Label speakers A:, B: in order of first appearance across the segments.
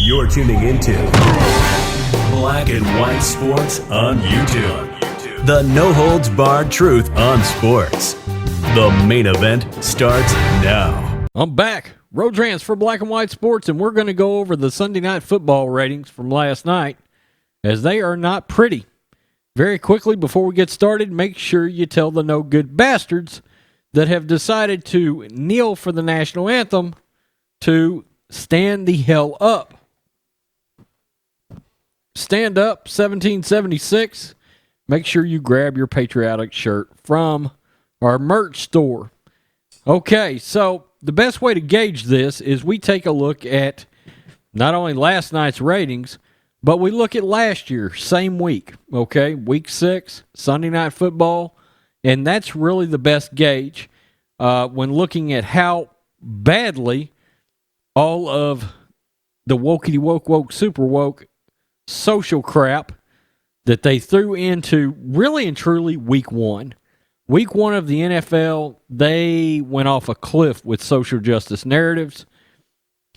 A: You're tuning into Black and White Sports on YouTube. The no-holds-barred truth on sports. The main event starts now.
B: I'm back. Rodrance for Black and White Sports, and we're going to go over the Sunday Night Football ratings from last night, as they are not pretty. Very quickly, before we get started, make sure you tell the no-good bastards that have decided to kneel for the national anthem to stand the hell up. Stand Up 1776. Make sure you grab your patriotic shirt from our merch store. Okay, so the best way to gauge this is we take a look at not only last night's ratings, but we look at last year, same week. Okay, week 6, Sunday Night Football, and that's really the best gauge when looking at how badly all of the wokey woke super woke social crap that they threw into really and truly week 1. Week 1 of the NFL, they went off a cliff with social justice narratives,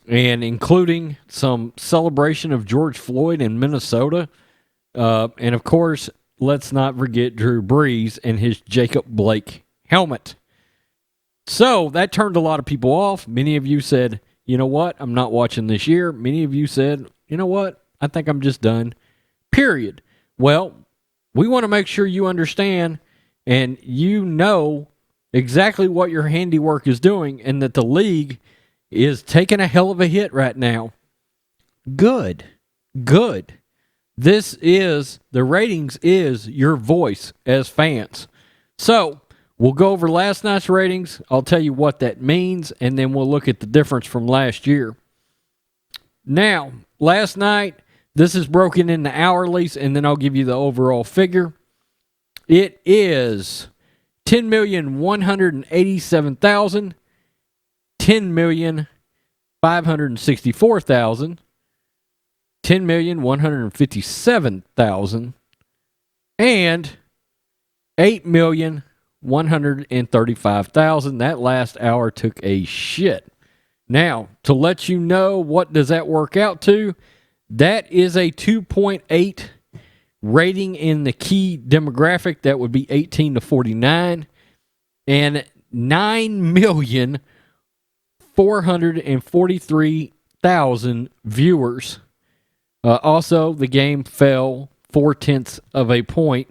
B: and including some celebration of George Floyd in Minnesota. And of course, let's not forget Drew Brees and his Jacob Blake helmet. So that turned a lot of people off. Many of you said, you know what, I'm not watching this year. Many of you said, you know what, I think I'm just done, period. Well, we want to make sure you understand and you know exactly what your handiwork is doing and that the league is taking a hell of a hit right now. Good. This is, the ratings is your voice as fans. So, we'll go over last night's ratings. I'll tell you what that means, and then we'll look at the difference from last year. Now, last night, this is broken into hourlies, and then I'll give you the overall figure. It is 10,187,000, 10,564,000, 10,157,000, and 8,135,000. That last hour took a shit. Now, to let you know what does that work out to, that is a 2.8 rating in the key demographic. That would be 18 to 49. And 9,443,000 viewers. Also, the game fell 0.4 of a point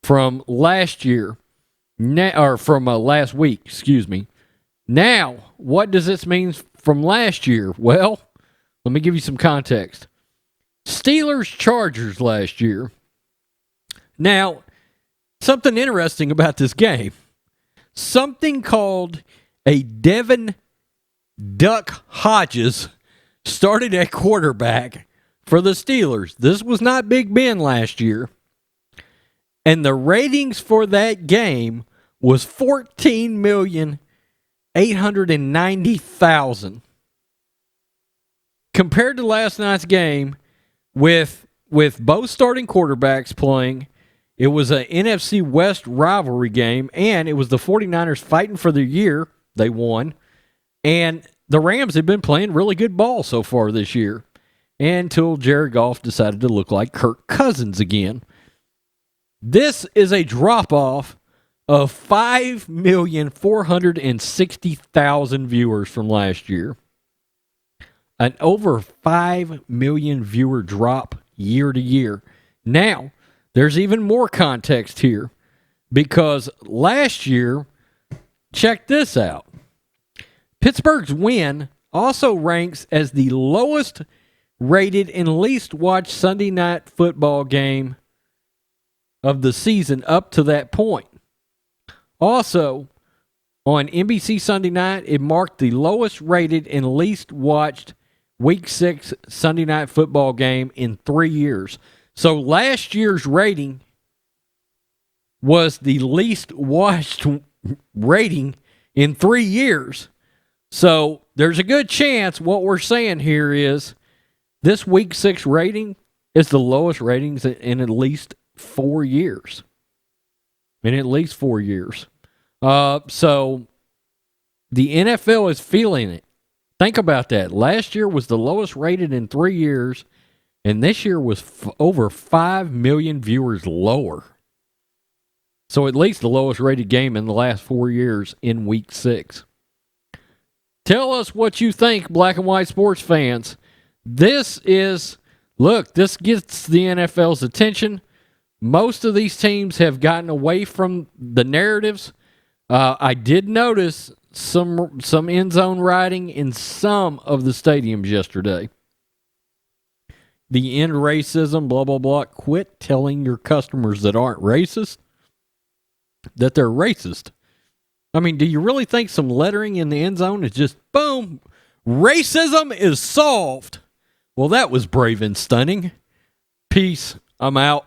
B: from last year. From last week, excuse me. Now, what does this mean from last year? Well, let me give you some context. Steelers-Chargers last year. Now, something interesting about this game. Something called a Devin Duck Hodges started at quarterback for the Steelers. This was not Big Ben last year. And the ratings for that game was 14,890,000. Compared to last night's game, with both starting quarterbacks playing, it was an NFC West rivalry game, and it was the 49ers fighting for their year. They won. And the Rams have been playing really good ball so far this year, until Jared Goff decided to look like Kirk Cousins again. This is a drop-off of 5,460,000 viewers from last year. An over 5 million viewer drop year to year. Now, there's even more context here, because last year, check this out. Pittsburgh's win also ranks as the lowest rated and least watched Sunday Night Football game of the season up to that point. Also, on NBC Sunday Night, it marked the lowest rated and least watched Week 6 Sunday Night Football game in 3 years. So last year's rating was the least watched rating in 3 years. So there's a good chance what we're saying here is this Week 6 rating is the lowest ratings in at least 4 years. In at least 4 years. So the NFL is feeling it. Think about that. Last year was the lowest rated in 3 years, and this year was over 5 million viewers lower. So at least the lowest rated game in the last 4 years in week 6. Tell us what you think, black and white sports fans. This gets the NFL's attention. Most of these teams have gotten away from the narratives. I did notice some end zone riding in some of the stadiums yesterday. The end racism, blah, blah, blah. Quit telling your customers that aren't racist that they're racist. I mean, do you really think some lettering in the end zone is just, boom, racism is solved? Well, that was brave and stunning. Peace. I'm out.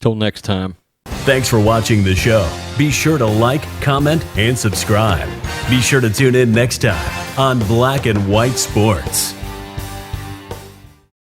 B: Till next time.
A: Thanks for watching the show. Be sure to like, comment, and subscribe. Be sure to tune in next time on Black and White Sports.